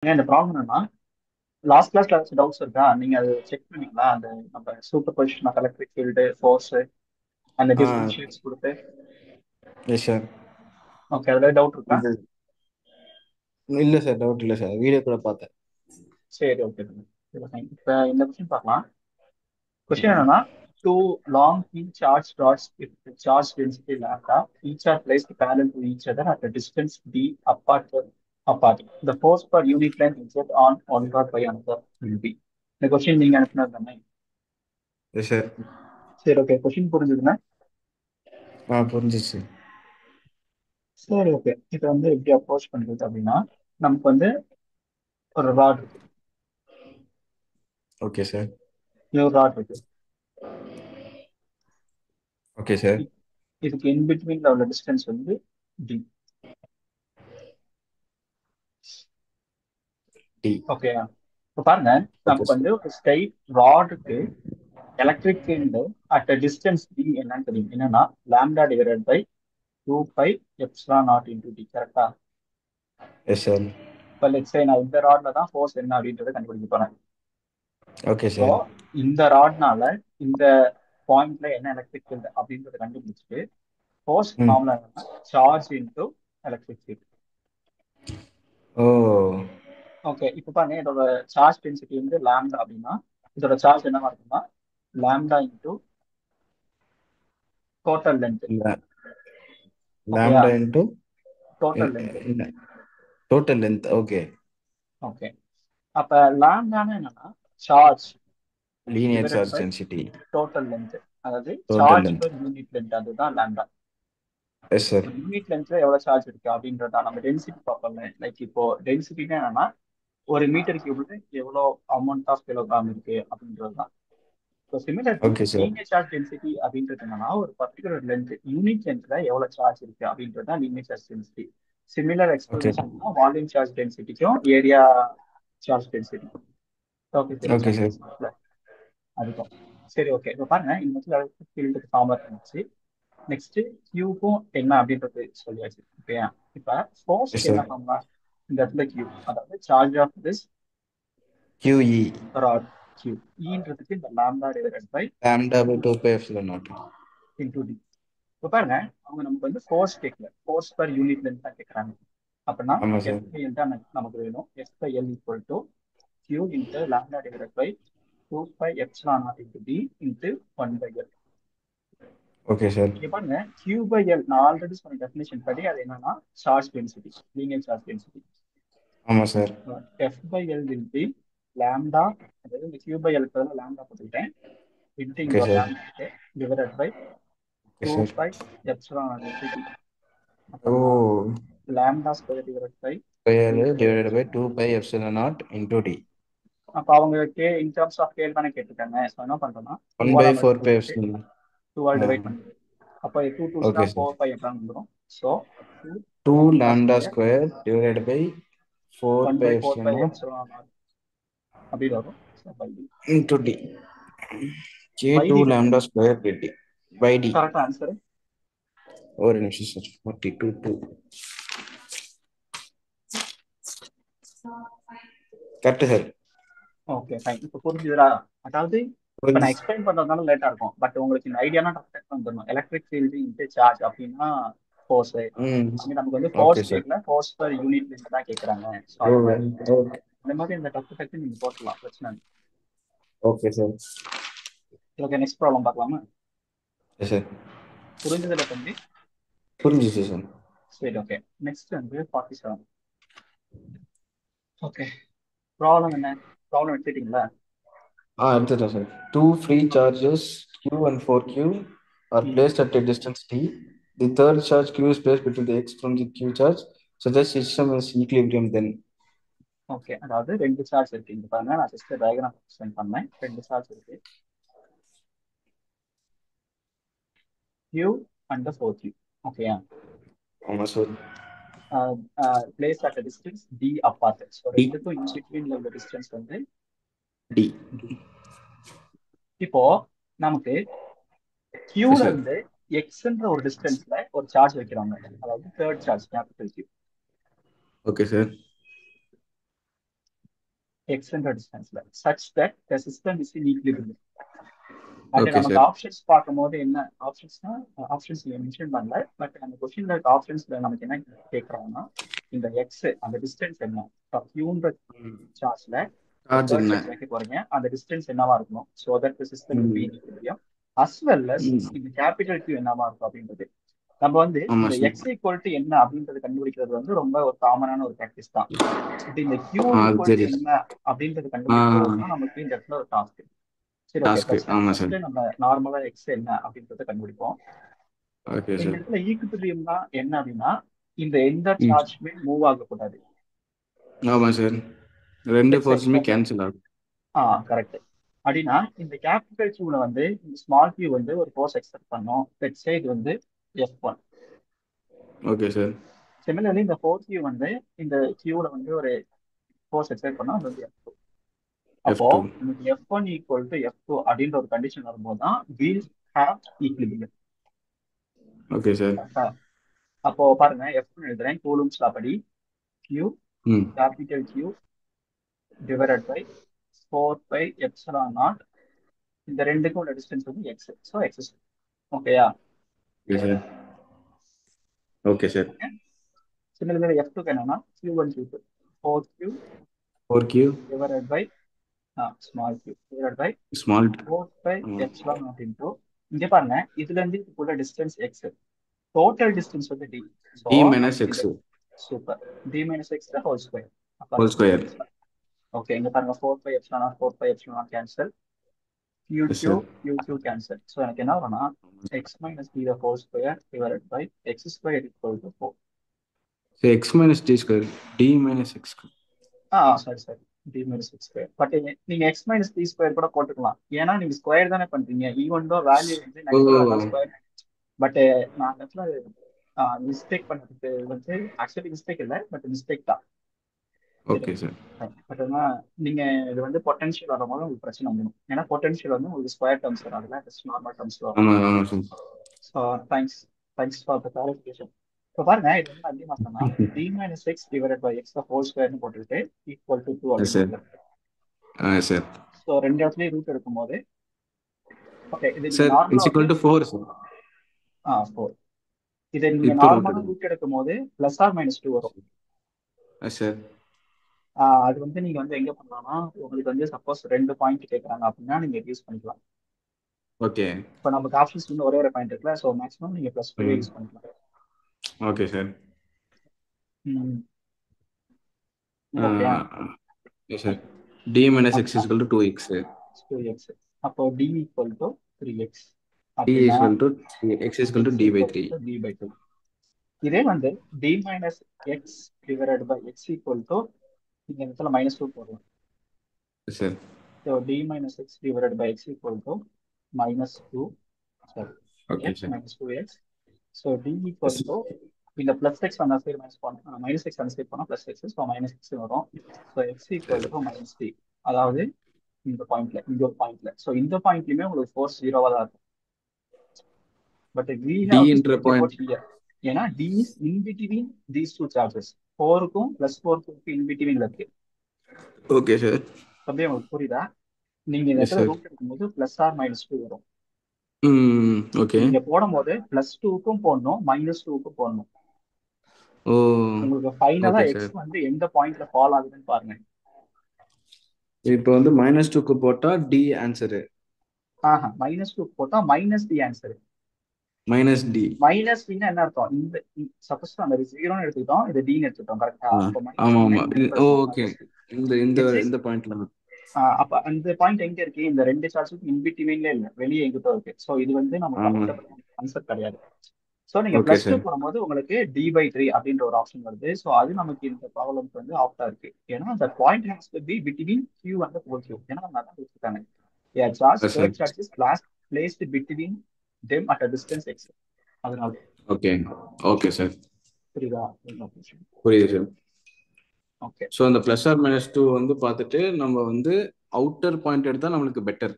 ஏன் இந்த ப்ராப்ளம் என்னன்னா லாஸ்ட் கிளாஸ்ல ஏதாச்சும் டவுட்ஸ் இருக்கா? நீங்க அதை செக் பண்ணீங்களா? அந்த நம்ம superposition of electric field, force, அந்த ஆ டிஃபரன்ஷியேட்ஸ் கொடுத்து. Yes sir. ஓகே, அதுல டவுட் இருக்கா? இது இல்லை சார், டவுட் இல்லை சார், வீடியோ கூட பார்த்தேன். சரி, ஓகே. இப்போ இந்த கொஸ்டின் பார்க்கலாம். கொஸ்டின் என்னன்னா, too long thin charge rods with the charge density lambda, each are placed parallel to each other at a distance d apart. The force per unit length exert on one rod by another will be. இந்த question நீங்க அனுப்பினது தானே? Yes sir. சரி, okay. Question புரிஞ்சுதுன்னா புரிஞ்சிச்சு. சரி, okay. இதை எப்படி approach பண்றது அப்படின்னா, நமக்கு ஒரு ராட் இருக்கு. Okay sir. ஒரு ராட் இருக்கு. Okay sir. இ- இதுக்கு இன் பிட்வீன்ல உள்ள டிஸ்டன்ஸ் டி. டி. ஓகே. இப்போ பாருங்க, ஓகே நமக்கு சார். ஒரு ஸ்ட்ரைட் ராடுக்கு electric field at distance d என்னன்னு தெரியும். என்னன்னா lambda divided by 2 pi epsilon not into d. கரெக்டா? Yes sir. இப்போ லெட்ஸ் சே நான் இந்த ராட்ல தான் ஃபோர்ஸ் என்ன அப்படின்றத கண்டுபிடிக்க போறேன். Okay so sir. இந்த ராட்னால இந்த பாயிண்ட்ல என்ன எலக்ட்ரிக் ஃபீல்டு அப்படின்றத கண்டுபிடிச்சிட்டு ஃபோர்ஸ் ம். ஃபார்முலா என்னன்னா சார்ஜ் இன்டூ எலக்ட்ரிக் ஃபீல்ட். ஓ. ஓகே. இப்போ பாருங்க, இதோட சார்ஜ் டென்சிட்டி லாம்டா அப்படின்னா இதோட சார்ஜ் என்னவா இருக்குன்னா லாம்டா இன்டூ டோட்டல் லென்த். இல்லை, ஓகேயா? Lambda into total length. Total length. Okay. Okay. அப்ப லாம்டானா என்னன்னா charge linear divided charge by density. Total length. அதாவது total charge length. Per unit length, அதுதான் லாம்டா. Yes sir. யூனிட் லென்த்ல எவ்வளவு சார்ஜ் இருக்கு அப்படின்றதா நம்ம டென்சிட்டி பார்ப்போம்ல. லைக் இப்போ டென்சிட்டினா என்னன்னா ஒரு மீட்டர் கியூப்ல எவ்வளோ அமௌண்ட் ஆஃப் கிலோகிராம் இருக்கு அப்படின்றது தான். So similarly okay sir. Linear charge density அப்படின்றது என்னன்னா ஒரு பர்டிகுலர் லென்த் யூனிட் லென்த்ல எவ்வளவு சார்ஜ் இருக்கு அப்படின்றது தான் linear charge density. Similar okay. Explanation தான் வால்யூம் சார்ஜ் டென்சிட்டிக்கும் area charge density. Okay, okay sir. தெரிஞ்சா அதுக்கும். சரி, ஓகே. இப்போ பாருங்க, இந்த இடத்துல ஃபீல்டுக்கு ஃபார்மர் இருந்துச்சு. நெக்ஸ்ட் கியூக்கும் என்ன அப்படின்றது சொல்லியாச்சு. ஓகே. இப்போ எஸ் ஃபோர்ஸ்க்கு என்ன சார். ஃபார்முலா? இந்த இடத்துல கியூ, அதாவது சார்ஜ் ஆஃப் திஸ் கியூஇ ராட் கியூ. ஈன்றதுக்கு இந்த lambda divided by lambda by 2 pi epsilon not. Into d. இப்போ பாருங்க, அவங்க நமக்கு ஃபோர்ஸ் கேட்கல, ஃபோர்ஸ் பர் யூனிட் லென்த் தான் கேட்குறாங்க. அப்படின்னா ஆமாம் சார். எஃப் பை எல் தான் நமக்கு வேணும். F by L equal to Q into lambda divided by 2 pi epsilon not into d into 1/L. Okay sir. இங்க பாருங்க, கியூ பை எல் நான் ஆல்ரெடி சொன்ன டெஃபினேஷன் படி அது என்னன்னா charge density, linear charge density. ஆமாம் சார். F by L will be lambda, அதாவது இந்த கியூ பை எல் பதிலாக லாம்டா போட்டுக்கிட்டேன். இன்ட்டு இங்க ஓகே ஒரு சார். லாம்டா இருக்கு, divided by okay two sir. By epsilon not into d. ஓ. அப்படின்னா lambda square divided by two square pi divided by epsilon. 2 pi epsilon not into d. அப்போ அவங்க in terms of கேள் தானே கேட்டிருக்காங்க. So என்ன பண்றோம்னா 1 டூவால பை 4 மல்டிப்ளை பை பண்ணிட்டு எப்சிலான். டூவால் ஆ. டிவைட் பண்ணிட்டு அப்போ டூ டூஸ்னா ஓகே சார். 4 5 எப்படின்னு வந்துடும். So 2 2 lambda lambda square square divided by 4 one by pi four pi epsilon naught epsilon naught அப்படி வரும். So pi d. Into d. J by 2 d lambda கிடையாது, square by d by d. Correct answer. ஒரு நிமிஷம் sir. 42 2 correct sir. Okay, fine. இப்போ புரிஞ்சுதா? அதாவது இப்போ நான் புரிஞ்சு. எக்ஸ்பிளைன் பண்றதுனால லேட்டா இருக்கும், பட் உங்களுக்கு இந்த ஐடியானா டக்கு வந்துடணும். எலக்ட்ரிக் ஃபீல்டு இன்ட்டு சார்ஜ் அப்படின்னா ஃபோர்ஸ். ம். இங்க நமக்கு ஓகே ஃபோர்ஸ் சார். கேட்கல, ஃபோர்ஸ் பர் யூனிட் லென்த் தான் கேட்கறாங்க. ஸோ ஓ. அதனால ஓகே. இந்த மாதிரி இந்த டக்கு நீங்க போட்டலாம், பிரச்சனை இல்லை. Okay sir. Okay, next problem பார்க்கலாமா? Yes sir. புரிஞ்சதுல தம்பி? புரிஞ்சிச்சு சார். சரி, ஓகே. நெக்ஸ்ட் 47. ஓகே. ப்ராப்ளம் என்ன? ப்ராப்ளம் எடுத்துட்டீங்களா? எடுத்துட்டேன் sir. Two free okay. charges Q and 4Q are ம். placed at a distance t. The third charge Q is placed between the x from the Q charge. So the system is equilibrium then. Okay, அதாவது ரெண்டு charge இருக்கு. இங்க பாருங்க, நான் just diagram explain பண்ணேன். ரெண்டு charge இருக்கு, Q and 4Q. ஓகேயா? ஆமாம் sir. Place at distance D apart. So D. ரெண்டுக்கும் இன் பிட்வீன்ல உள்ள டிஸ்டன்ஸ் D. D. இப்போ நமக்கு Qல Yes sir. இருந்து எக்ஸ்ன்ற ஒரு டிஸ்டன்ஸ்ல ஒரு சார்ஜ் வைக்கிறாங்க, அதாவது third charge capital Q. Okay sir. எக்ஸ்ன்ற டிஸ்டன்ஸ்ல such that the system is in equilibrium. And okay நமக்கு சார். ஆப்ஷன்ஸ் பார்க்கும்போது என்ன ஆப்ஷன்ஸ்னா, ஆப்ஷன்ஸ் மென்ஷன் பண்ணல, பட் அந்த கொஸ்டின்ல இருக்க ஆப்ஷன்ஸ்ல நமக்கு என்ன கேட்கறாங்கன்னா, இந்த எக்ஸ் அந்த டிஸ்டன்ஸ் என்ன கியூன்ற சார்ஜ்ல ஒரு சார்ஜ் தேர்ட் என்ன? சார்ஜ் வைக்க போறீங்க, அந்த டிஸ்டன்ஸ் என்னவா இருக்கணும், so that system will be ம். இன் ஈக்குலிபிரியம் அஸ் வெல் அஸ் ம். இந்த கேபிட்டல் கியூ என்னவா இருக்கும் அப்படின்றது. நம்ம வந்து ஆமா இந்த சார். எக்ஸ் ஈக்குவல் டு என்ன அப்படின்றது கண்டுபிடிக்கிறது வந்து ரொம்ப ஒரு காமனான ஒரு ப்ராக்டிஸ் தான். பட் இந்த கியூ அது ஈக்குவல் டு சரி. என்ன அப்படின்றது ஆ கண்டுபிடிக்கிறது தான் நமக்கு இந்த இடத்துல ஒரு டாஸ்க். சரி, ஓகே, டாஸ்க்கு. பிரச்சனை. ஆமா ஃபர்ஸ்ட் சார். நம்ம நார்மலா எக்ஸ் என்ன அப்படின்றத கண்டுபிடிப்போம். ஓகே இந்த சார். இடத்துல ஈக்குபிரியம் தான் என்ன அப்படின்னா, இந்த எந்த ம். சார்ஜுமே மூவ் ஆகக்கூடாது. ஆமா சார். ரெண்டு லெட்ஸ் சே ஃபோர்ஸுமே கேன்சல் ஆகும். கரெக்ட். அப்படின்னா இந்த கேபிட்டல் கியூல வந்து இந்த ஸ்மால் கியூ வந்து ஒரு ஃபோர்ஸ் எக்ஸ்பெக்ட் பண்ணோம். லெட்ஸ் சே இது வந்து F1. Okay sir. சிமிலர்லி இந்த ஃபோர் கியூ வந்து இந்த கியூல வந்து ஒரு ஃபோர்ஸ் எக்ஸ்பெக்ட் பண்ணோம், அது வந்து F2. அப்போ F2. நமக்கு F1 ஈக்குவல் டு F2 அப்படின்ற ஒரு கண்டிஷன் வரும்போது தான் will have equilibrium. Okay sir. அப்போ பாருங்க, F1 எழுதுறேன் கூலும்ஸ் லா படி Q ம். capital Q divided by 4 pi epsilon naught. இந்த ரெண்டுக்கும் உள்ள டிஸ்டன்ஸ் வந்து x. So x. ஓகேயா? Okay sir. Okay sir. Similarly F2 என்னன்னா Q1 Q2 4Q 4Q divided by small q divided by small 4 pi epsilon naught into, இங்க பாருங்க இதுல இருந்து இதுக்குள்ள டிஸ்டன்ஸ் x, டோட்டல் டிஸ்டன்ஸ் வந்து d. ஸோ D minus இந்த X super d minus x whole square. whole square. Okay, இங்க பாருங்க 4 pi epsilon naught 4 pi epsilon naught cancel, Yes, QQ sir. QQ cancel. So எனக்கு என்ன வரும்னா x minus d the whole square divided by x square equal to 4. So X minus D square. D minus X square. Sorry sorry, d minus x square. But நீங்க x minus d square கூட போட்டுக்கலாம், ஏன்னா நீங்க square தானே பண்றீங்க. Even though value வந்து நேச்சுரலா இருந்தா Oh, ஸ்கொயர். பட் நான் இடத்துல மிஸ்டேக் பண்ணதுக்கு வந்து ஆக்சுவலி மிஸ்டேக் இல்லை, பட் மிஸ்டேக் தான். okay, sir. பட் நீங்க இது வந்து பொட்டன்ஷியல் வரும்போது உங்களுக்கு பிரச்சனை வந்துடும், ஏன்னா பொட்டன்ஷியல் வந்து உங்களுக்கு ஸ்கொயர் டேர்ம்ஸ் வராதுல, நார்மல் டேர்ம்ஸ் வரும். ஆமா, ஆமா, sir. So thanks thanks for the clarification. இப்போ பாருங்க, இது வந்து அதிகமாக சொன்னா d minus x divided by x the whole square போட்டுட்டு ஈக்குவல் டு 2 Yes, அப்படின்னு sir. போட்டுருக்கேன். Sir. ஸோ ரெண்டு இடத்துலயும் ரூட் எடுக்கும்போது, ஓகே, இது நீங்க Sir, நார்மலா it's வந்து equal to 4, sir. 4. இதை நீங்க With root. நார்மலா ரூட் எடுக்கும் போது பிளஸ் ஆர் மைனஸ் 2 வரும். Yes, sir. அது வந்து நீங்க வந்து எங்க பண்ணலாம்னா, உங்களுக்கு வந்து சப்போஸ் ரெண்டு பாயிண்ட் கேட்கறாங்க அப்படின்னா நீங்க யூஸ் பண்ணிக்கலாம். Okay. இப்போ நமக்கு ஆப்ஷன்ஸ் வந்து ஒரே ஒரு பாயிண்ட் இருக்குல்ல, ஸோ மேக்ஸிமம் நீங்க பிளஸ் 2 யூஸ் பண்ணிக்கலாம். Okay, sir. Okay. Yes, sir. D minus X is equal to 2X. 2x. அப்போ d equal to 3x D அப்படின்னா is equal to X is equal to D by 3. d/2. இதே வந்து d minus x divided by x equal to, இந்த இடத்துல -2 போடலாம். Yes, sir. So d minus x divided by x equal to -2, sorry, Okay, x sir. -2x. So d equal to, இந்த plus X அந்த side minus X அந்த side போனால் plus X, so minus X வரும். So X equal to -3, அதாவது இந்த பாயிண்ட்ல, இந்த ஒரு பாயிண்ட்ல. ஸோ இந்த பாயிண்ட்லயுமே உங்களுக்கு ஃபோர்ஸ் 0வா தான் இருக்கும். But we D have to என்ற speak point. about here, ஏன்னா d is in between these two charges. 4க்கும் +4க்கும் in between இருக்கு. Okay, sir. அப்படியே உங்களுக்கு புரியுதா? நீங்க இந்த Yes, இடத்துல sir. ரூட் எடுக்கும்போது பிளஸ் ஆர் -2 வரும். Okay. நீங்க போடும்போது +2க்கும் போடணும், -2க்கும் போடணும். Oh, உங்களுக்கு ஃபைனலா okay, sir. எக்ஸ் வந்து எந்த பாயிண்ட்ல ஃபால் ஆகுதுன்னு பாருங்க. இப்போ வந்து -2க்கு போட்டா D ஆன்சரு. -2 போட்டா -d ஆன்சர். -D. -d என்ன அர்த்தம்? இந்த சப்போஸ் நம்ம 0ன்னு எடுத்துக்கிட்டோம், இது d ன்னு எடுத்துக்கிட்டோம், கரெக்டா? அப்போ ஆமா, -d ஆமா. இந்த இடத்துல ஓகே. இந்த இந்த -d. இந்த பாயிண்ட்ல. அப்ப அந்த பாயிண்ட் எங்க இருக்கு? இந்த ரெண்டு சார்ஜுக்கும் இன்பிட்வீன்ல இல்ல, வெளியே எங்கிட்ட இருக்கு. ஸோ இது வந்து நமக்கு ஆமா. அப்ளிகபிள் கான்செப்ட் கிடையாது. ஸோ நீங்க ஓகே, +2 சார். போடும்போது உங்களுக்கு d/3 அப்படின்ற ஒரு ஆப்ஷன் வருது. ஸோ அது நமக்கு இந்த ப்ராப்ளம்க்கு வந்து ஆப்டா இருக்கு, ஏன்னா அந்த point has to be between q and whole q. ஏன்னா நம்ம அதான் கொடுத்துருக்காங்க, a charge Yes, sir. third charge is placed between them at a distance x. அதனால ஓகே. Okay, sir. புரியுதா? புரியுது, சார். ஓகே. ஸோ அந்த +or-2 வந்து பார்த்துட்டு நம்ம வந்து அவுட்டர் பாயிண்ட் எடுத்தா நம்மளுக்கு பெட்டர்.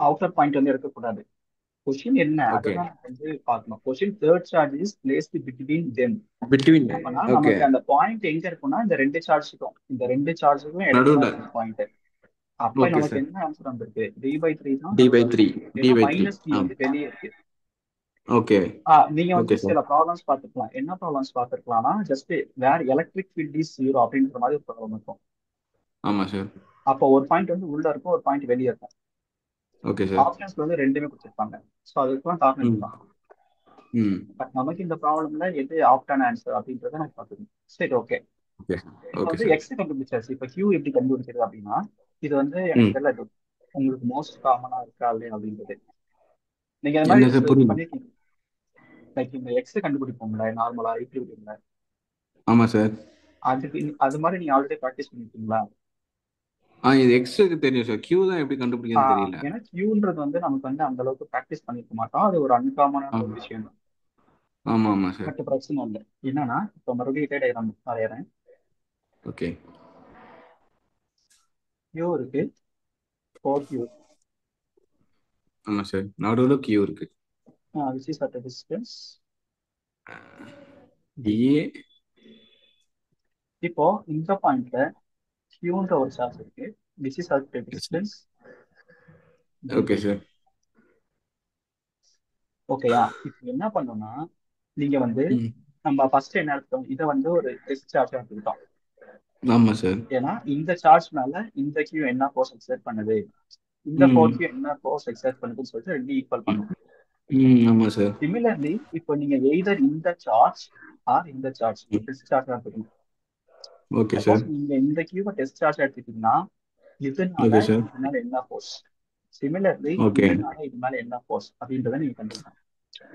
அவுட்டர் பாயிண்ட் வந்து எடுக்கக்கூடாது. கொஸ்டின் என்ன ஓகே. அததான் நம்ம வந்து பார்க்கணும். Question third charge is placed between them. Between. அப்பனா ஓகே. நமக்கு அந்த பாயிண்ட் எங்க இருக்கும்னா இந்த ரெண்டு சார்ஜுக்கும் இடையில தான் நடுவுல. இருக்கு பாயிண்ட். அப்ப ஓகே நமக்கு சார். என்ன ஆன்சர் வந்திருக்கு? d/3 தான் டி பை நடுவுல த்ரீ. இருக்கும். டி ஏன்னா பை த்ரீ. மைனஸ் டி ஆ. வந்து வெளியே இருக்கு. ஓகே. நீங்க வந்து ஓகே சார். சில ப்ராப்ளம்ஸ் பார்த்துக்கலாம். என்ன ப்ராப்ளம்ஸ் பார்த்துருக்கலாம்னா just where electric field is zero அப்படின்ற மாதிரி ஒரு ப்ராப்ளம் இருக்கும். ஆமா சார். அப்போ ஒரு பாயிண்ட் வந்து உள்ள இருக்கும், ஒரு பாயிண்ட் வெளியே இருக்கும். Okay sir. ஆப்ஷன்ஸ்ல வந்து ரெண்டுமே கொடுத்துருப்பாங்க. ஸோ அதுக்கெல்லாம் காரணம் ம். இதுதான். ம். பட் நமக்கு இந்த ப்ராப்ளம்ல எது ஆப்டான ஆன்சர் அப்படின்றத நம்ம பார்த்துக்கணும். சரி, ஓகே. ஓகே. இப்போ ஓகே வந்து சார். எக்ஸ் கண்டுபிடிச்சாச்சு. இப்போ கியூ எப்படி கண்டுபிடிக்கிறது அப்படின்னா, இது வந்து எனக்கு ம். தெரியல இது உங்களுக்கு மோஸ்ட் காமனா இருக்கா இல்லையா அப்படின்றது. நீங்க இந்த என்ன மாதிரி சார் புரியல? பண்ணிருக்கீங்க. லைக் இந்த எக்ஸ் கண்டுபிடிப்போம்ல நார்மலா ஈக்குவேஷன்ல, ஆமா சார். அது மாதிரி நீங்க ஆல்ரெடி ப்ராக்டிஸ் பண்ணிருக்கீங்களா? இது எக்ஸ்க்கு தெரியும் சார். கியூ தான் எப்படி கண்டுபிடிக்கிறதுன்னு தெரியல. ஏன்னா கியூன்றது வந்து நமக்கு வந்து அந்த அளவுக்கு ப்ராக்டிஸ் பண்ணிருக்க மாட்டோம். அது ஒரு அன்காமனான ஆ. ஒரு விஷயம் தான். ஆமா ஆமா சார். பட் பிரச்சனை இல்லை. என்னன்னா இப்போ மறுபடியும் இதே டயக்ராம் வரையறேன். ஓகே. கியூ இருக்கு, 4Q, ஆமா சார். நடுவுல கியூ இருக்கு. which is at a distance D. ஏ. இப்போ இந்த பாயிண்ட்ல கியூன்ற ஒரு சார்ஜ் இருக்கு, which is at a distance okay D/3. Sir. ஓகேயா? இப்போ என்ன பண்ணோம்னா நீங்க வந்து ம். நம்ம ஃபர்ஸ்ட் என்ன எடுத்தோம், இதை வந்து ஒரு டெஸ்ட் சார்ஜ் எடுத்துக்கிட்டோம். ஆமா சார். ஏன்னா இந்த சார்ஜ் மேல இந்த கியூ என்ன ஃபோர்ஸ் எக்ஸர்ட் பண்ணுது, இந்த ம். 4Q என்ன ஃபோர்ஸ் எக்ஸர்ட் பண்ணுதுன்னு சொல்லிட்டு ரெண்டு ஈக்குவல் பண்ணும். ம். ஆமா சார். சிமிலர்லி இப்போ நீங்க எய்தர் இந்த சார்ஜ் ஆர் இந்த சார்ஜ் டெஸ்ட் சார்ஜ் எடுத்துக்கணும். Okay suppose sir. நீங்க இந்த கியூவை டெஸ்ட் சார்ஜ் எடுத்துக்கிட்டீங்கன்னா இதனால ஓகே சார். இது மேல என்ன ஃபோர்ஸ், சிமிலர்லி ஓகே. இதனால இது மேல என்ன ஃபோர்ஸ் அப்படின்றத நீங்க கண்டுபிடிக்கணும்.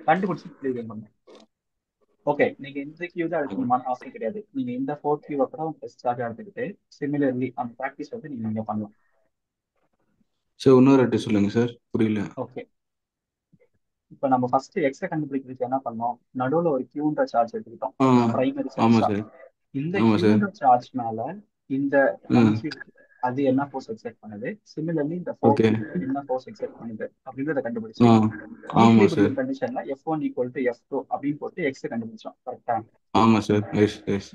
கண்டுபிடிச்சு கிளியர் பண்ணுங்க. ஓகே, நீங்க இந்த கியூ தான் எடுக்கணுமான அவசியம் கிடையாது. நீங்க இந்த 4Q கூட டெஸ்ட் சார்ஜ் எடுத்துக்கிட்டு சிமிலர்லி அந்த ப்ராக்டிஸ் வந்து நீங்க பண்ணலாம். சார் இன்னொரு வாட்டி சொல்லுங்க சார், புரியல. ஓகே, இப்போ நம்ம ஃபர்ஸ்ட் எக்ஸை கண்டுபிடிக்கிறதுக்கு என்ன பண்ணோம், நடுவில் ஒரு கியூன்ற சார்ஜ் எடுத்துக்கிட்டோம், ஆ. பிரைமரி ஆமா சார்ஜா. சார். இந்த ஆமா சார். கியூன்ற சார்ஜ் மேல இந்த ம். 1Q அது என்ன ஃபோர்ஸ் எக்ஸர்ட் பண்ணுது, சிமிலர்லி இந்த ஓகே. 4Q என்ன ஃபோர்ஸ் எக்ஸர்ட் பண்ணுது அப்படின்றத கண்டுபிடிச்சு ஆ. ஆமா சார். ஈக்குலிபிரியம் கண்டிஷன்ல F1 = F2 அப்படின்னு போட்டு எக்ஸ் கண்டுபிடிச்சோம். கரெக்டா? ஆமா சார். Yes yes.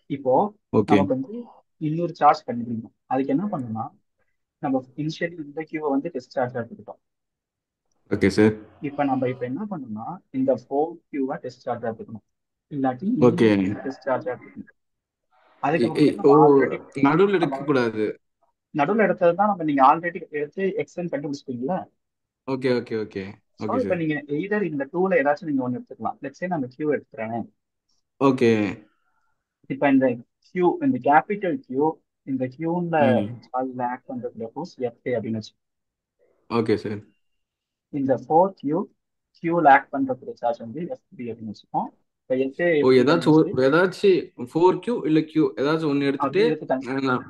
இப்போ ஓகே. நமக்கு வந்து இன்னொரு சார்ஜ் கண்டுபிடிக்கணும். அதுக்கு என்ன பண்ணணும்னா நம்ம இனிஷியலி இந்த கியூவை வந்து டெஸ்ட் சார்ஜ் எடுத்துக்கிட்டோம். Okay sir. இப்போ என்ன பண்ணணும்னா இந்த 4Q டெஸ்ட் சார்ஜ் எடுத்துக்கணும், இல்லாட்டி இந்த ஓகே. கியூவை டெஸ்ட் சார்ஜ் எடுத்துக்கணும். அதுக்கப்புறமேட்டு ஓ, நம்ம ஆல்ரெடி நடுவில் நம்ம எடுக்க கூடாது. நடுவில் எடுத்தது தான் நீங்க ஆல்ரெடி எடுத்து எக்ஸ்டென்ட் கண்டுபிடிச்சிட்டீங்களா? Okay okay okay. So okay இப்போ சார். நீங்க எய்தர் இந்த டூல ஏதாச்சும் நீங்க ஒன்று எடுத்துக்கலாம். லெட்ஸ் சே நம்ம கியூ எடுத்துக்கிறேன். ஓகே. இப்போ இந்த கேபிட்டல் கியூ இந்த கியூல ம். சார்ஜ்ல ஆக்ட் பண்றதுல ஃபோர்ஸ் எஃப்ஏ அப்படின்னு வச்சு, ஓகே சார். இந்த 4Q கியூல ஆக்ட் பண்றதுல சார்ஜ் வந்து எஃப்பி அப்படின்னு வச்சுப்போம். இப்போ எஃப்ஏ ஓ, எப்படி கண்டுபிடிச்சு ஏதாச்சும் 4Q இல்ல Q ஏதாச்சும் ஒன்று எடுத்துட்டு அப்படி எடுத்துட்டாங்க. அஹ்,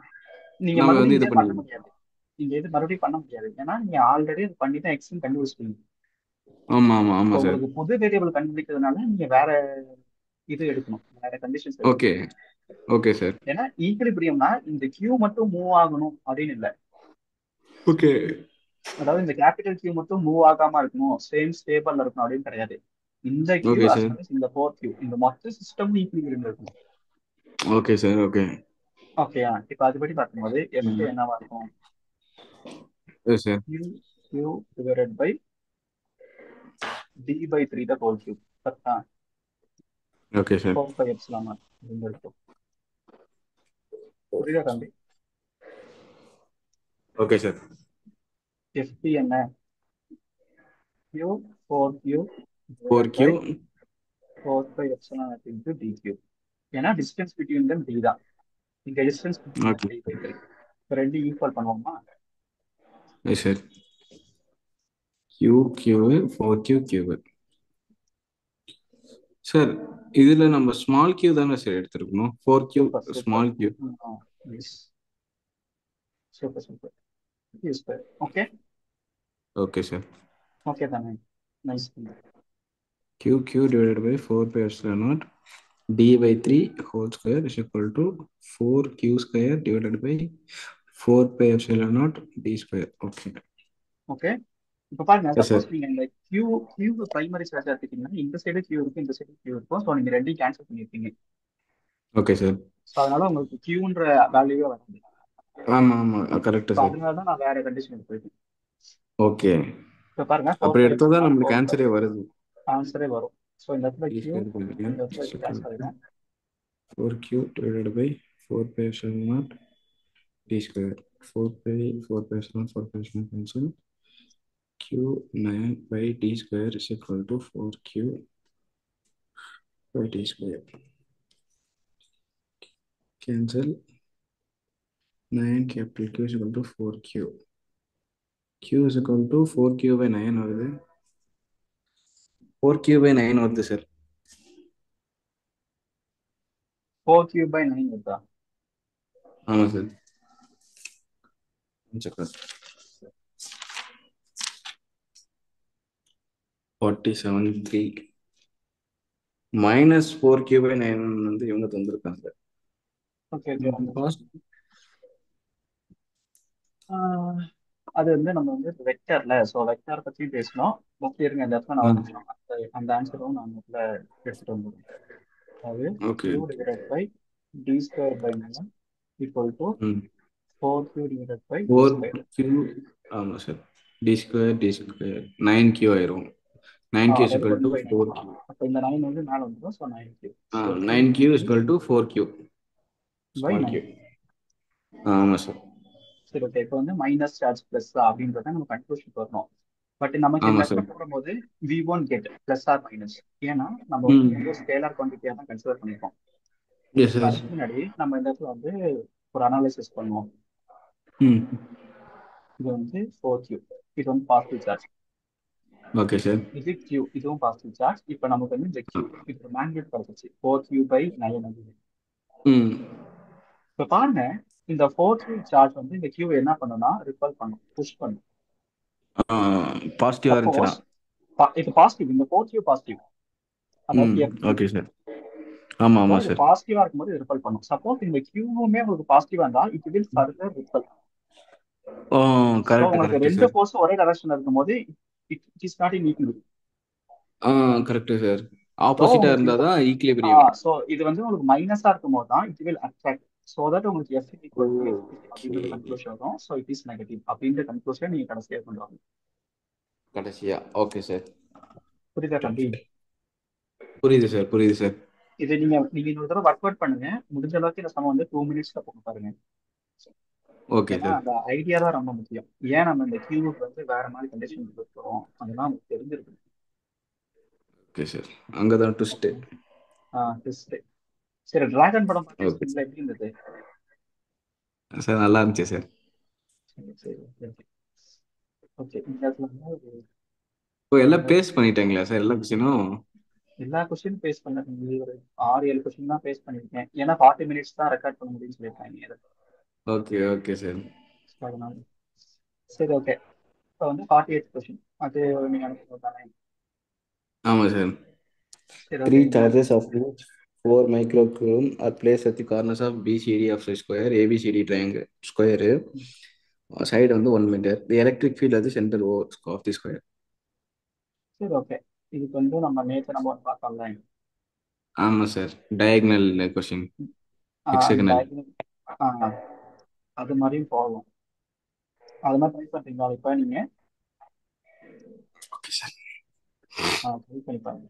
நீங்க நம்ம வந்து மறுபடியும் இது இதே பண்ண பண்ணிடணும். முடியாது. நீங்க இது மறுபடியும் பண்ண முடியாது. ஏன்னா நீங்க ஆல்ரெடி இது பண்ணி தான் எக்ஸ்ன்னு கண்டுபிடிச்சிட்டீங்க. ஆமா ஆமா ஆமா இப்போ சார். உங்களுக்கு புது வேரியபிள் கண்டுபிடிக்கிறதுனால நீங்க வேற இது எடுக்கணும், வேற கண்டிஷன்ஸ் எடுக்கணும். ஓகே. Okay sir. ஏன்னா ஈக்குலிபிரியம்னா இந்த கியூ மட்டும் மூவ் ஆகணும் அப்படின்னு இல்லை. ஓகே. அதாவது இந்த கேபிட்டல் கியூ மட்டும் மூவ் ஆகாம இருக்கணும், சேம் ஸ்டேபிள்ல இருக்கணும் அப்படின்னு கிடையாது. இந்த Q okay as sir. Well as இந்த 4Q இந்த மொத்த சிஸ்டம் ஈக்குலிபிரியம் இருக்கணும். Okay sir. ஓகே. ஓகேயா? இப்போ அதுபடி பார்க்கும்போது எஃப் ம். என்னவா இருக்கும், yes sir. Q Q divided by d/3 the whole cube. கரெக்டா? Okay sir. 4πε அப்படின்னு இருக்கும். புரியுதா தம்பி? Okay sir. எஃபி என்ன, Q 4Q divided 4Q. By 4πε into d cube. ஏன்னா டிஸ்டன்ஸ் பிட்வீன் தம் டி தான். இங்க distance between them okay. d/3. இப்போ ரெண்டு ஈக்குவல் பண்ணுவோமா? Yes sir. Q 4Q Q. Sir இதுல நம்ம ஸ்மால் கியூ தானே சார் எடுத்திருக்கணும். 4Q super super. Small Q. Nice. Super super. Use okay. Okay sir. Okay தானே? Nice. Q divided by 4πε0 d/3 whole square is equal to 4Q square divided by 4πε0 d square. Okay. Okay, இப்போ பாருங்க, S suppose sir. நீங்க இந்த Q Q primary சார்ஜா எடுத்துக்கிட்டீங்கன்னா இந்த side Q இருக்கும், இந்த side Q இருக்கும். ஸோ நீங்க ரெண்டையும் கேன்சல் பண்ணியிருப்பீங்க. Okay sir. ஸோ அதனால உங்களுக்கு கியூன்ற வேல்யூவே வராது. ஆமா ஆமா கரெக்ட் ஸோ சார். அதனால தான் நான் வேற கண்டிஷன் போயிட்டேன். ஓகே. இப்போ பாருங்க, ஃபோர் அப்படி பை எடுத்தால் தான் நாட் நம்மளுக்கு ஹோல் ஸ்கொயர் ஆன்சரே வருது. ஆன்சரே வரும். ஸோ இந்த இடத்துல டி கியூ, ஸ்கொயர் பண்ணிருக்கேன். இந்த இடத்துல கேன்சல் ஆகிடும். 4q divided by 4 pi epsilon naught d square. 4 pi 4 pi epsilon 4 pi epsilon cancel. q 9 by d square is equal to 4q by d square. Cancel. 9 capital Q is equal to 4q. q is equal to 4q by 9 வருது. 4q by 9 வருது sir. 4 cube by 9 வருதா? ஆமாம் sir. Check 47.3 minus 4q by 9 வந்து இவங்க தந்திருக்காங்க. Okay okay. First, அது வந்து நம்ம வந்து வெக்டர்ல, ஸோ வெக்டர் பத்தி பேசணும். பட் இருங்க, இந்த இடத்துல நான் கொஞ்சம் அந்த ஆன்சரும் நான் முதல்ல எடுத்துட்டு வந்துடுறேன். அதாவது okay. q divided by d square by 9 equal to hmm 4q divided by d square. 4q ஆமாம் sir. D square d square 9q ஆயிரும். 9q is அதாவது equal to 1/9. 4q. அப்போ இந்த 9 வந்து மேலே வந்துடும். So 9q. So 9q is equal to 4q by small q. 9. ஆமாம் sir. சரி ஓகே. இப்போ வந்து மைனஸ் சார்ஜ் பிளஸ் அப்படின்றத நம்ம கன்க்ளூஷன் வரணும். பட் நமக்கு இந்த ஆமாம் இடத்துல சார். போடும்போது we won't get plus or minus. ஏன்னா நம்ம வந்து ம் இது வந்து ஸ்கேலார் குவான்டிட்டியாக தான் கன்சிடர் பண்ணியிருக்கோம். Yes So, sir. அதுக்கு முன்னாடி நம்ம இந்த இடத்துல வந்து ஒரு அனாலிசிஸ் பண்ணுவோம். ம் இது வந்து 4q, இது வந்து பாசிட்டிவ் சார்ஜ். Okay sir. இது q, இதுவும் பாசிட்டிவ் சார்ஜ். இப்போ நமக்கு வந்து இந்த q, இது ஒரு மேக்னெட் கிடைச்சிச்சு 4q/9 அப்படின்னு. ம் இப்போ பாருங்க, இந்த 4q சார்ஜ் வந்து இந்த q என்ன பண்ணும்னா ரிப்பல் பண்ணும், புஷ் பண்ணும். பாசிட்டிவாக இருந்துச்சுன்னா. சப்போஸ் இது பாசிட்டிவ், இந்த 4q பாசிட்டிவ், ம் அதாவது Fq. Okay sir. ஆமாம் அப்போ ஆமாம் இது சார். பாசிட்டிவா இருக்கும்போது இது ரிப்பல் பண்ணும். சப்போஸ் இந்த கியூவுமே உங்களுக்கு பாசிட்டிவா இருந்தா it will further repel. Oh so correct உங்களுக்கு கரெக்ட் ரெண்டு சார். ஃபோர்ஸும் ஒரே டைரக்ஷன் இருக்கும்போது it is not in equal. Ah correct sir. So ஆப்போசிட்டாக உங்களுக்கு இருந்தால் இப்போ தான் ஈக்லிபிரியம். ஸோ இது வந்து உங்களுக்கு மைனஸா இருக்கும் போது தான் it will attract. So that உங்களுக்கு F equal to F okay. அப்படின்றது கன்க்ளூஷன் வரும். ஸோ இட் இஸ் நெகட்டிவ் அப்படின்ற கன்க்ளூஷன் நீங்க கடைசியாக கொண்டு வாங்க. கடைசியா ஓகே சார். புரியுதா தம்பி? புரியுது சார் புரியுது சார். இது நீங்க நீங்க இன்னொரு தடவை ஒர்க் அவுட் பண்ணுங்க. முடிஞ்ச அளவுக்கு இந்த சமம் வந்து 2 மினிட்ஸ்ல போக பாருங்க. ஓகே ஏன்னா சார். அந்த ஐடியா தான் ரொம்ப முக்கியம். ஏன் நம்ம இந்த கியூவுக்கு வந்து வேற மாதிரி கண்டிஷன் கொடுக்குறோம் அதெல்லாம் நமக்கு தெரிஞ்சிருக்கு. Okay sir. அங்கே தான் ட்விஸ்ட்டு. டெஸ்ட். சரி, டிராகன் படம் பார்த்து ஓகே ஸ்கூல்ல எப்படி இருந்தது? சார். நல்லா இருந்துச்சு சார். சரி சரி ஓகே ஓகே. ஓகே, இந்த இடத்துல வந்து இப்போ எல்லாம் ஒரு பேஸ் பண்ணிட்டேங்களா சார் எல்லா கொஸ்டினும்? எல்லா கொஸ்டினும் பேஸ் பண்ண ஒரு 6 7 கொஸ்டின் தான் பேஸ் பண்ணியிருக்கேன். ஏன்னா 40 மினிட்ஸ் தான் ரெக்கார்ட் பண்ண முடியும்னு சொல்லியிருக்காங்க. Okay okay sir. So, அதனால சரி ஓகே. இப்போ வந்து 48 கொஸ்டின் அது நீங்க அனுப்புறது தானே? ஆமாம் சார். சரி Three ஓகே. நீங்க charges of which 4 microcoulomb are placed at the corners of BCD of the square ABCD triangle square. Side வந்து 1 meter. The electric field at the center of the square. சரி okay. இதுக்கு வந்து நம்ம நேற்று நம்ம ஒன்று பார்த்தோம்ல. ஆமாம் சார். Diagonal question. அந்த ஹெக்ஸகனல். diagonal, அது மாதிரியும் போகலாம். அது மாதிரி ட்ரை பண்றீங்களா இப்போ நீங்க? Okay sir. ட்ரை பண்ணி பாருங்க.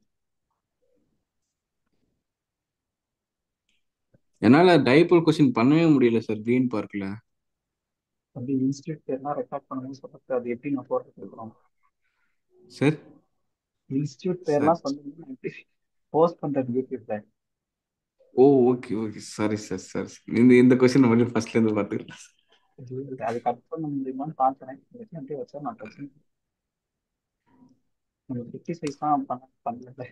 என்னால் டைபோல் கொஸ்டின் பண்ணவே முடியல சார் கிரீன் பார்க்கில். அப்படி இன்ஸ்டியூட் பேர்லாம் ரெக்கார்ட் பண்ணணும்னு சொல்றது அது எப்படி நான் போடுறது இருக்கிறோம்? சார் இன்ஸ்டியூட் சார் பேர்லாம் சொன்னீங்கன்னா நான் எப்படி போஸ்ட் பண்றது யூடியூப்ல? Oh okay okay sorry sir sir. இந்த இந்த கொஸ்டின் மட்டும் ஃபர்ஸ்ட்லேருந்து பார்த்துக்கலாம். அது கட் பண்ண முடியுமான்னு பார்க்குறேன். அப்படியே வச்சா நான் பிரச்சனை. நம்ம கிரிட்டிசைஸ் தான் பண்ணல.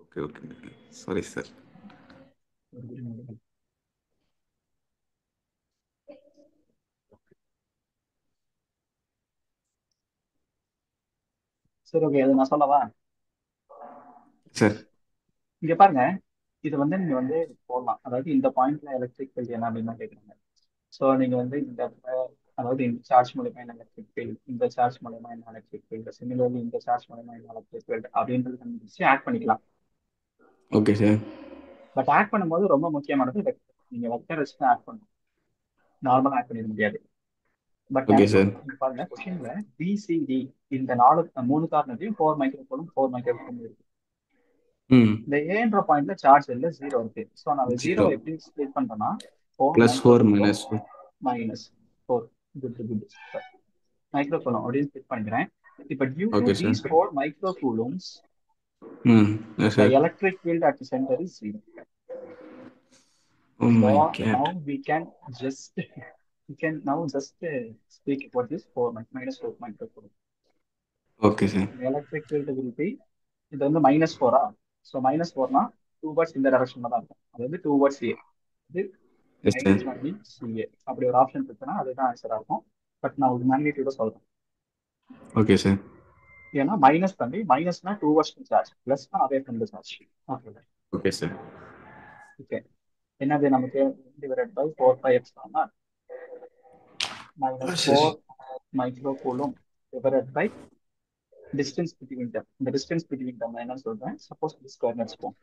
Okay okay sorry sir. சரி ஓகே, அது நான் சொல்லவா? சார் இங்க பாருங்க, இது வந்து நீங்க வந்து போடலாம். அதாவது இந்த பாயிண்ட்ல எலக்ட்ரிக் ஃபீல்ட் என்ன அப்படின்னு தான் கேட்குறாங்க. ஸோ நீங்க வந்து இந்த இடத்துல அதாவது இந்த சார்ஜ் மூலமா என்ன எலக்ட்ரிக் ஃபீல்ட், இந்த சார்ஜ் மூலமா என்ன எலக்ட்ரிக் ஃபீல்டு, சிமிலர்லி இந்த சார்ஜ் மூலமா என்ன எலக்ட்ரிக் ஃபீல்டு அப்படின்றது கண்டுபிடிச்சு ஆட் பண்ணிக்கலாம். Okay sir. பட் ஆட் பண்ணும்போது ரொம்ப முக்கியமானது வெக்டர். நீங்க வெக்டர் வச்சு தான் ஆட் பண்ணணும், நார்மலா ஆட் பண்ணிட முடியாது. பட் ஓகே நினைக்கும் சார். நீங்க பாருங்க கொஸ்டின்ல பிசிடி இந்த 3 காரணத்தையும் 4 மைக்ரோகூலும் 4 மைக்ரோகூலும் இருக்கு. ம். இந்த ஏன்ற பாயிண்ட்ல சார்ஜ் இல்ல, ஜீரோ இருக்கு. ஸோ நம்ம 0 ஜீரோவை எப்படி ஸ்ப்ளிட் பண்றோம்னா 4 +4 microcoulomb -2. Minus 4 good good microcoulomb அப்படின்னு ஸ்ப்ளிட் பண்ணிக்கிறேன். இப்போ due to okay sir. These 4 microcoulombs hmm. Yes the sir. electric field at the center is zero. Oh So my now get. we can now just speak about this 4 minus 4 microcoulomb. Okay sir. The electric field will be இது வந்து -4. So -4னா 2 words இந்த டைரக்ஷன்ல தான் இருக்கும். அது வந்து 2 words A, இது yes sir. -1 means CA. அப்படி ஒரு ஆப்ஷன் இருக்குன்னா அதுதான் ஆன்சரா இருக்கும். பட் நான் ஒரு மேக்னிடியூட சொல்றேன். Okay sir. ஏன்னா மைனஸ் பண்ணி மைனஸ்னா 2 words சார்ஜ், பிளஸ்னா away from the charge. Okay okay sir. Okay. என்னது நமக்கு divided by 4π -4 microcoulomb divided by distance between them. இந்த டிஸ்டன்ஸ் பிட்வீன் டெம் என்னன்னு சொல்றேன். சப்போஸ் இது ஸ்கொயர் வச்சுப்போம்.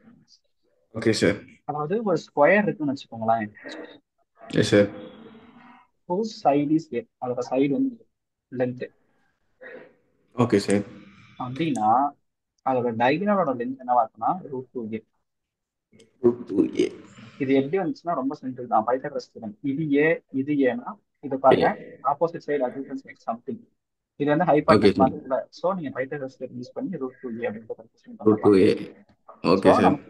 Okay sir. அதாவது ஒரு ஸ்கொயர் இருக்குன்னு வச்சுக்கோங்களேன். Yes sir. whose side is A, அதோட சைடு வந்து லென்த். Okay sir. அப்படின்னா அதோட டைகனலோட லென்த் என்னவா இருக்குன்னா √2A. √2A. இது எப்படி வந்துச்சுன்னா ரொம்ப சிம்பிள் தான், பைத்தகரஸ் தியரம். இது ஏ, இது ஏன்னா இது பாருங்க opposite side adjacent side something. இது வந்து ஓகே ஹைபார்டன்ஸ் சார். மாதிரி இல்லை. ஸோ நீங்க பைத்தகரஸ் தியரம் யூஸ் பண்ணி √2A அப்படின்ற கன்ஃபியூஷன் பண்ணலாம். √2A. So okay sir. நமக்கு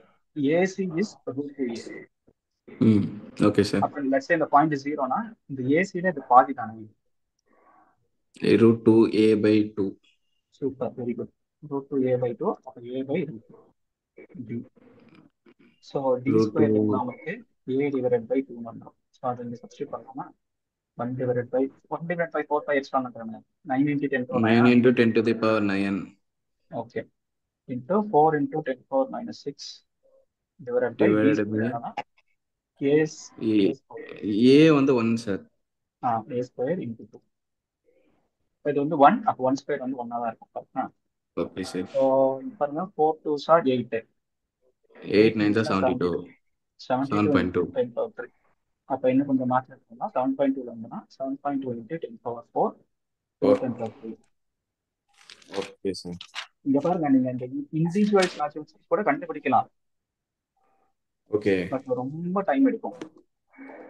ஏசி இஸ் √2A. ம். Okay sir. அப்போ லெட்ஸ் இந்த பாயிண்ட் ஜீரோனா இந்த ஏசியில இது பாதி தானே. √2A/2. Super, very good. √2A/2. அப்போ A/√2 D. So D square √2 நமக்கு A/2 வந்துடும். ஸோ அதை இங்கே சப்ஸ்டியூட் பண்ணலாமா. 1 / 4π எக்ஸ்ட்ரா பண்ணுறாங்க. 9 × 10⁹. 9 × 10⁹. Okay. Into 4 × 10⁻⁶ divided by d divided by square என்னன்னா ஏஸ் A வந்து 1 சார். A square into 2. இது வந்து 1, அப்போ 1 ஸ்கொயர் வந்து 1 தான் இருக்கும். கரெக்டா. Okay sir. ஸோ பாருங்க 4 2s are 8. 8 8 9s 9s are are 72. 72 7.2. into 10⁻3. அப்போ இன்னும் கொஞ்சம் மாற்றம் இருக்குன்னா 7.2ல இருந்துன்னா 7.2 into 10⁻4 into 10⁻3. Okay sir. இங்க பாருங்க நீங்க இந்த இண்டிவிஜுவல் சார்ஜஸ் கூட கண்டுபிடிக்கலாம். ஓகே. பட் ரொம்ப டைம் எடுக்கும்.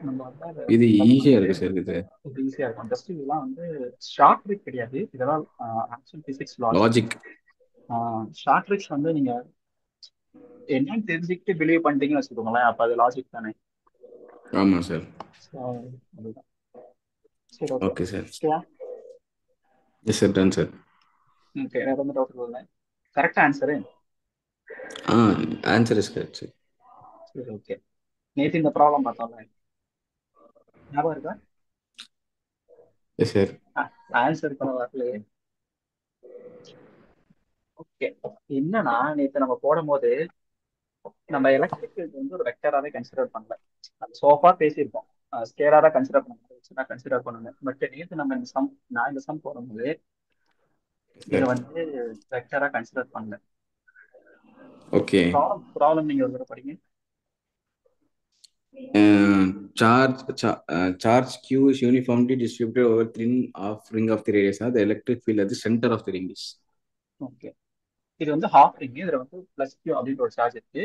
நம்ம வந்து அதை இது conduct ஈஸியா பண்றது இருக்கு சார். இது ஈஸியா இருக்கும். ஜஸ்ட் இதெல்லாம் வந்து ஷார்ட் ட்ரிக் கிடையாது, இதெல்லாம் actual physics logic. Short tricks வந்து நீங்க என்னன்னு தெரிஞ்சுக்கிட்டு பிலீவ் பண்ணிட்டீங்கன்னு வச்சுக்கோங்களேன், அப்ப அது லாஜிக் தானே. ஆமா சார். ஸோ அதுதான். சரி ஓகே. Okay sir. ஓகேயா. Yes sir. Done sir. Okay, வேற எந்த டவுட் இல்லை. கரெக்டா answer. Answer is correct sir. சரி ஓகே. நேற்று இந்த ப்ராப்ளம் பார்த்தோம்ல, ஞாபகம் இருக்கா. Yes sir. ஆன்சர் பண்ண வரலையே. ஓகே. என்னன்னா நேற்று நம்ம போடும்போது நம்ம எலக்ட்ரிக் ஃபீல்ட் வந்து ஒரு வெக்டராவே கன்சிடர் பண்ணல. சோஃபா பேசியிருக்கோம், ஸ்கேலாரா கன்சிடர் பண்ண கன்சிடர் பண்ணுங்க. பட் நேற்று நம்ம நான் இந்த சம் போடும்போது இதை வந்து வெக்டரா கன்சிடர் பண்ணல. ஓகே. ப்ராப்ளம் நீங்க ஒரு தடவை படிங்க. Charge Q is uniformly distributed over thin of ring of the radius. The electric field at the center of the ring is. Okay. இது வந்து ஹாஃப் ரிங். இதுல வந்து பிளஸ் கியூ அப்படின்ற ஒரு சார்ஜ் இருக்கு.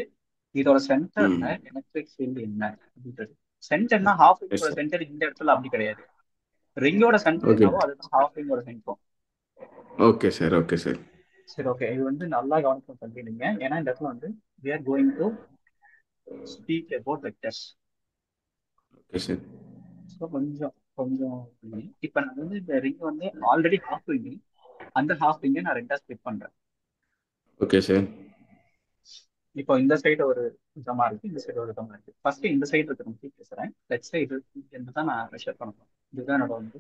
இதோட சென்டர்ல எலக்ட்ரிக் ஃபீல்டு என்ன அப்படின்றது. சென்டர்னா ஹாஃப் ரிங்கோட சென்டர் இந்த இடத்துல அப்படி கிடையாது. ரிங்கோட சென்டர் என்னவோ அதுதான் ஹாஃப் ரிங்கோட சென்டரும். Okay sir. Okay sir. சரி ஓகே. இது வந்து நல்லா கவனிச்சு பண்ணிடுங்க. ஏன்னா இந்த இடத்துல வந்து we are going to speak about vectors. Okay sir. So கொஞ்சம் கொஞ்சம் இப்போ நான் வந்து இந்த ரிங் வந்து ஆல்ரெடி ஹாஃப் ரிங், அந்த ஹாஃப் ரிங்கை நான் ரெண்டா ஸ்பிளிட் பண்றேன். Okay sir. இப்போ இந்த சைடு ஒரு விதமா இருக்கு, இந்த சைடு ஒரு விதமா இருக்கு. ஃபர்ஸ்ட் இந்த சைடு இருக்கிற பத்தி பேசுறேன். லெஃப்ட் சைடு தான் நான் மெஷர் பண்ணணும். இதுதான் என்னோட வந்து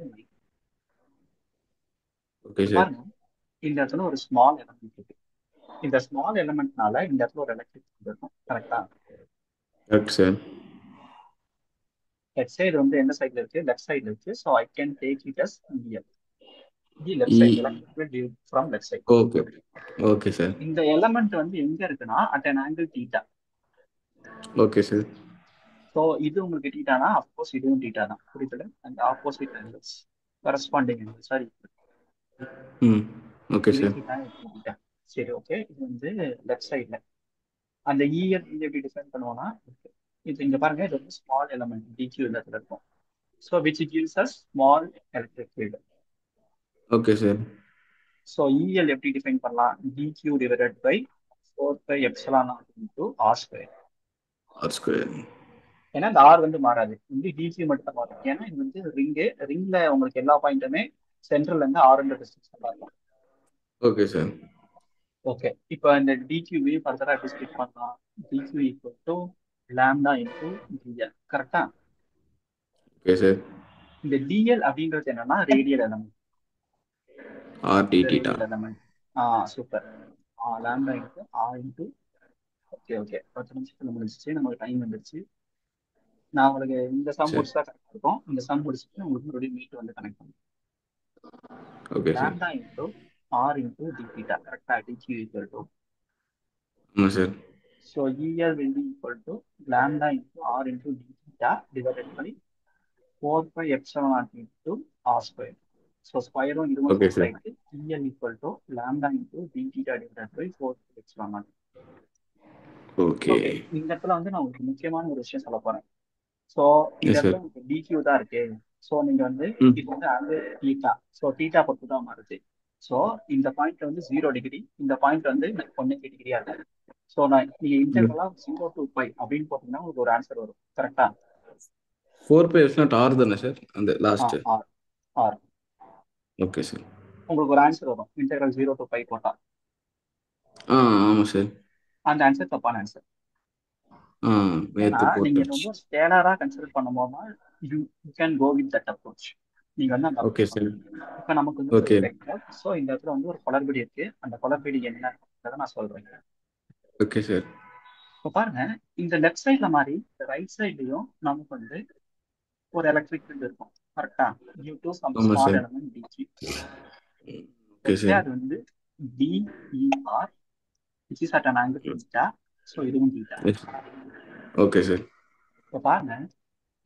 பாருங்க. இந்த இடத்துல ஒரு ஸ்மால் எலமெண்ட் இருக்கு. இந்த ஸ்மால் எலமெண்ட்னால இந்த இடத்துல ஒரு எலக்ட்ரிக் ஃபீல்ட் இருக்கும். கரெக்டா. Correct sir. லெஃப்ட் சைடு வந்து எந்த சைடுல இருக்கு? லெஃப்ட் சைடுல இருக்கு. So I can take it as E L. The left side, E. Electric field due from left side. Okay. Okay, sir. இந்த எலமெண்ட் வந்து எங்க இருக்குன்னா at an angle theta. Okay, sir. So இது உங்களுக்கு தீட்டானா அஃப்கோர்ஸ் இதுவும் தீட்டா தான். புரியுதுல? அந்த opposite angles, corresponding angles sorry, Okay, இது sir. தீட்டா, இது தீட்டா. சரி, ஓகே. இது வந்து லெஃப்ட் சைட்ல அந்த இஎல் வந்து எப்படி டிஃபைன் பண்ணுவோம்னா, இது இங்க பாருங்க, இது வந்து ஸ்மால் எலமெண்ட் டிக்யூ இடத்துல இருக்கும். So which gives us small electric field. Okay, sir. So EL எப்படி டிஃபைன் பண்ணலாம்? DQ divided by 4πε0 into R square. R square. ஏன்னா இந்த ஆர் வந்து மாறாது, வந்து டிக்யூ மட்டும் தான் மாறும். ஏன்னா இது வந்து ரிங்ல உங்களுக்கு எல்லா பாயிண்ட்டுமே சென்ட்ரல்ல இருந்து ஆறுன்ற டிஸ்டன்ஸ் தான் இருக்கும். Okay, sir. ஓகே, இப்போ இந்த டிக்யூவையும் ஃபர்தரா எப்படி ஸ்பிளிட் பண்ணலாம்? DQ equal to lambda into dL. கரெக்டா? Okay, sir. இந்த டிஎல் அப்படின்றது என்னன்னா ரேடியல் எலமெண்ட். R d இந்த theta. Radial element. Super. Lambda into R into. Okay okay, 10 நிமிஷத்துல முடிஞ்சிச்சு, நமக்கு டைம் வந்துருச்சு. நான் உங்களுக்கு இந்த சம் Sir. முடிச்சா கரெக்டாக இருக்கும். இந்த சம் முடிச்சுட்டு உங்களுக்கு மறுபடியும் மீட் வந்து கனெக்ட் பண்ணுங்க. Okay, sir. Lambda into R into d theta. கரெக்டா? DQ equal to. No, sir. So EL will be equal to lambda into r into d theta divided by 4πε0 into r square. So ஸ்கொயரும் இதுவும் Okay, cancel sir. ஆயிட்டு EL equal to lambda into d theta divided by 4πε0. Okay, Okay. இந்த இடத்துல வந்து நான் உங்களுக்கு முக்கியமான ஒரு விஷயம் சொல்ல போறேன். ஸோ இந்த Yes, sir. இடத்துல உங்களுக்கு டிக்யூ தான் இருக்கு. ஸோ நீங்க வந்து இது வந்து ஆங்கிள் தீட்டா. ஸோ தீட்டா பொறுத்து தான் மாறுது. ஸோ இந்த பாயிண்ட் வந்து 0 டிகிரி, இந்த பாயிண்ட் வந்து 180 டிகிரியா இருக்கும். ஸோ நீங்க இன்டர்வலா 0 to π அப்படின்னு போட்டீங்கன்னா உங்களுக்கு ஒரு ஆன்சர் வரும். கரெக்டா? 4 pi not R தானே சார் அந்த last? R r okay sir. உங்களுக்கு ஒரு ஆன்சர் வரும் இன்டெகிரல் 0 to π போட்டா. ஆமாம் சார். அந்த ஆன்சர் தப்பான ஆன்சர். ஏன்னா நேற்று நீங்க இது போட்டுருச்சு. வந்து ஒரு ஸ்கேலரா கன்சிடர் பண்ணும்போது you can go with that approach. நீங்க வந்து அந்த ஓகே அப்ரோச் சார். பண்ணலாம். இப்போ நமக்கு வந்து ஓகே. வெக்டர். ஸோ இந்த இடத்துல வந்து ஒரு குளறுபடி இருக்கு. அந்த குளறுபடி என்னன்றதை நான் சொல்றேன். Okay sir. இப்போ பாருங்க, இந்த லெஃப்ட் சைட்ல மாதிரி இந்த ரைட் சைட்லயும் நமக்கு வந்து ஒரு எலக்ட்ரிக் ஃபீல்டு இருக்கும். கரெக்டா? டியூ டு சம் ஆமாம் small sir. Element dQ. Okay sir. அது வந்து dER which is at an angle theta. So இதுவும் theta. Okay sir. இப்போ பாருங்க,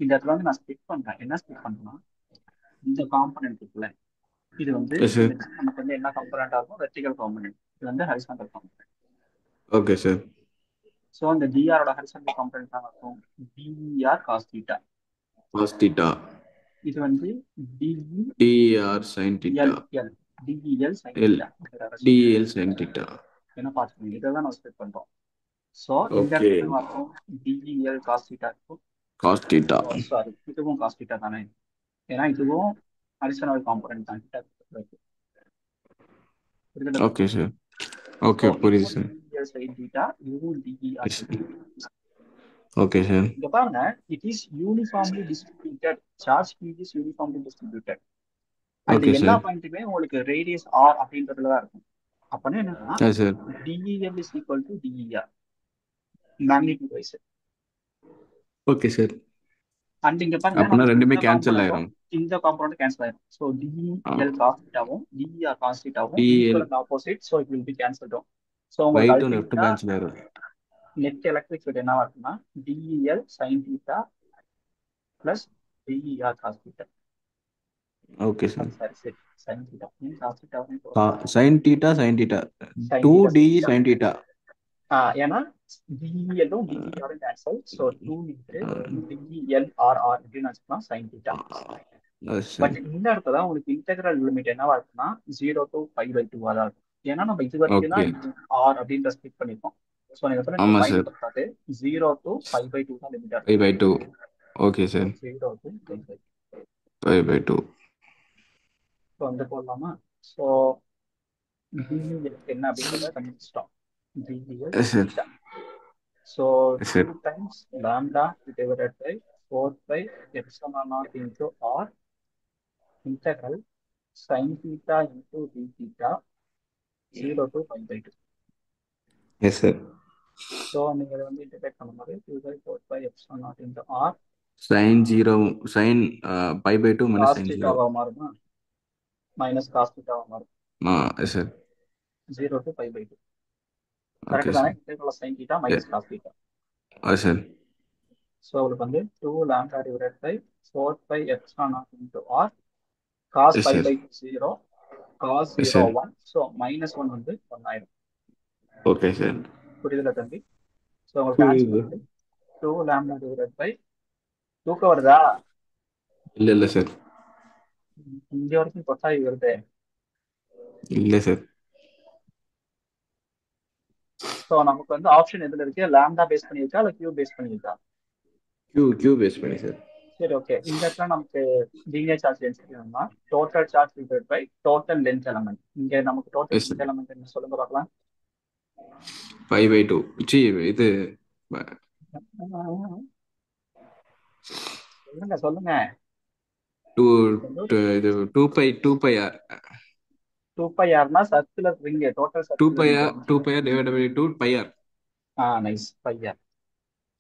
இந்த இடத்துல வந்து நான் ஸ்பிளிட் பண்றேன். என்ன ஸ்பிளிட் பண்றேன்னா, இந்த காம்பனன்ட் இருக்குல்ல, இது வந்து எஸ் சார். நமக்கு வந்து என்ன காம்பனண்டா இருக்கும்? Vertical component. இது வந்து horizontal component. Okay sir. So இந்த டிஆரோட ஹரிசாண்டல் காம்பனன்ட் தான் இருக்கும் d E R cos theta. Cos theta. இது வந்து d R sine theta. D E L d E L sine L theta. D L sine theta. என்ன பார்த்துக்கோங்க, இதெல்லாம் நம்ம ஸ்பிளிட் பண்றோம். ஸோ இந்த ஓகே. இடத்துல என்ன இருக்கும்? டிஇஎல் காஸ் தீட்டா இருக்கும். Cos theta. சாரி, இதுவும் காஸ் தீட்டா தானே, ஏன்னா இதுவும் அடிஷனல் காம்பனன்ட் தான். Okay sir. ஸோ ஓகே புரியுது இதுவும் சார். டிஇஎல் சைன் தீட்டா, இதுவும் dER sine theta. Okay sir. இங்க பாருங்க, it is uniformly distributed. Charge field is uniformly distributed. அந்த ஓகே எல்லா சார். பாயிண்ட்டுமே உங்களுக்கு ரேடியஸ் ஆர் அப்படின்றதுல தான் இருக்கும். அப்படின்னா என்னன்னா, yes sir. DEL is equal to dER magnitude wise. Okay sir. And இங்க பாருங்க, அப்படின்னா நமக்கு ரெண்டுமே இந்த கேன்சல் காம்பனண்ட்டும் ஆயிரும். இந்த காம்பனண்ட் கேன்சல் ஆயிரும். ஸோ டிஇஎல் காஸ் தீட்டாவும் டிஇஆர் காஸ் தீட்டாவும் dL equal and opposite. So it will be cancelled. ஸோ உங்களுக்கு ரைட்டும் லெஃப்ட்டும் அல்டிமேட்டா கேன்சல் ஆயிரும். நெட் எலக்ட்ரிக் ஃபீல்ட் என்னவா இருக்குன்னா dEL sine theta plus dER cos theta. Okay sir. சரி சரி, sine theta cos theta sine theta sine theta sine 2 theta d sine theta. ஏன்னா டிஇஎல்லும் டிஇஆரும் கேன்சல். ஸோ 2 இன்ட்டு டிஇஎல்ஆர்ஆர் அப்படின்னு வச்சுக்கலாம் சைன் தீட்டா. பட் இந்த இடத்துல தான் உங்களுக்கு இன்டெகிரல் லிமிட் என்னவா இருக்குன்னா 0 to π/2 தான் இருக்கும். ஏன்னா நம்ம இது வரைக்கும் ஓகே. தான் ஆர் அப்படின்ற ஸ்பிளிட் பண்ணிருக்கோம். ஸோ நீங்க ஆமாம் பை சார். பார்த்தாது 0 to π/2 தான் லிமிட்டா இருக்கும். 5/2. Okay sir. 0 to π/2. 5/2. ஸோ வந்து போடலாமா? ஸோ டிஇஎல் என்ன அப்படின்றத கண்டுபிடிச்சிட்டோம். D E L yes sir. Theta. So yes 2 sir. times lambda divided by 4πε0 into r integral sin theta into d theta 0 to π/2. Yes sir. So நீங்கள் இதை வந்து இன்டெகிரேட் பண்ணும்போது 2/4πε0 into r sin 0 sin pi by 2 minus cos sin 0. தீட்டாவா மாறுமா? Minus cos தீட்டாவா மாறும். Yes sir. 0 to π by 2. Okay correct தானே? sir. Integral sine theta Yeah. Minus cos theta. Yes sir. So உங்களுக்கு வந்து 2 lambda divided by 4 by epsilon not into r cos Yes by sir. By 0 cos Yes 0 sir. 1. So -1 வந்து 1 ஆயிடும். Okay sir. புரியுதுல தம்பி? So உங்களுக்கு answer புரியுது. வந்து 2 lambda divided by தூக்கம் வருதா? இல்ல சார். இங்க வரைக்கும் கொட்டாய் வருது. இல்ல சார். ஸோ நமக்கு வந்து ஆப்ஷன் எதுல இருக்கு? லாம்டா பேஸ் பண்ணியிருக்கா இல்ல கியூ பேஸ் பண்ணியிருக்கா? கியூ பேஸ் பண்ணி சார். சரி, ஓகே. இந்த இடத்துல நமக்கு லீனியர் சார்ஜ் டென்சிட்டி வேணும்னா total charge divided by total length element. இங்க நமக்கு total yes length sir. Element என்ன சொல்லுங்க பார்க்கலாம். Pi pi 2. இது சொல்லுங்க சொல்லுங்க. 2 பை ஆர். 2π ஆர்னா circular ring, total 2 circular pi ring. R 2 pi R divide by 2 pi R. Nice, pi R.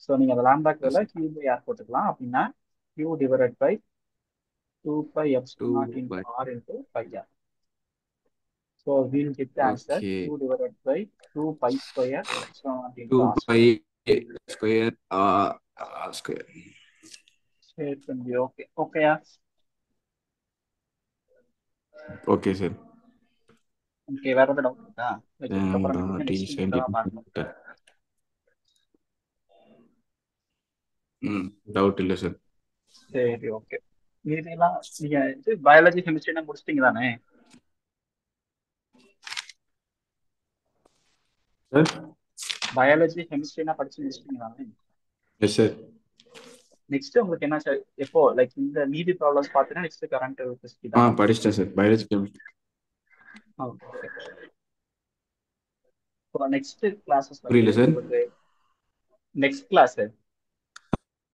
So நீங்க அந்த லாம்டாக்கு எஸ் பதிலாக சார். கியூ பை ஆர் போட்டுக்கலாம். அப்படின்னா Q divided by 2π epsilon 2 naught pi. Into R into pi R. So we'll get the answer okay. Q divided by 2π square epsilon naught 2 into R pi square. Square R square. சரி தம்பி, okay ஓகேயா? Okay sir. Okay, வேற ஏதாவது doubt இருக்கா? இதுக்கப்புறம் D next sign தான் பார்க்கணும். Doubt இல்ல சார். சரி, ஓகே. இதெல்லாம் நீங்க இது பயாலஜி கெமிஸ்ட்ரி முடிச்சிட்டீங்க தானே? சார். பயாலஜி கெமிஸ்ட்ரினா படிச்சு முடிச்சிட்டீங்க தானே? Yes sir. நெக்ஸ்ட் உங்களுக்கு என்ன எப்போ லைக் இந்த மீதி ப்ராப்ளம்ஸ் பார்த்தீங்கன்னா நெக்ஸ்ட் கரண்ட் எலக்ட்ரிசிட்டி தான். படிச்சிட்டேன் சார் பயாலஜி கெமிஸ்ட்ரி. ஓகே. இப்போ நெக்ஸ்ட் கிளாஸஸ் புரியல வந்து சார். உங்களுக்கு நெக்ஸ்ட் கிளாஸ்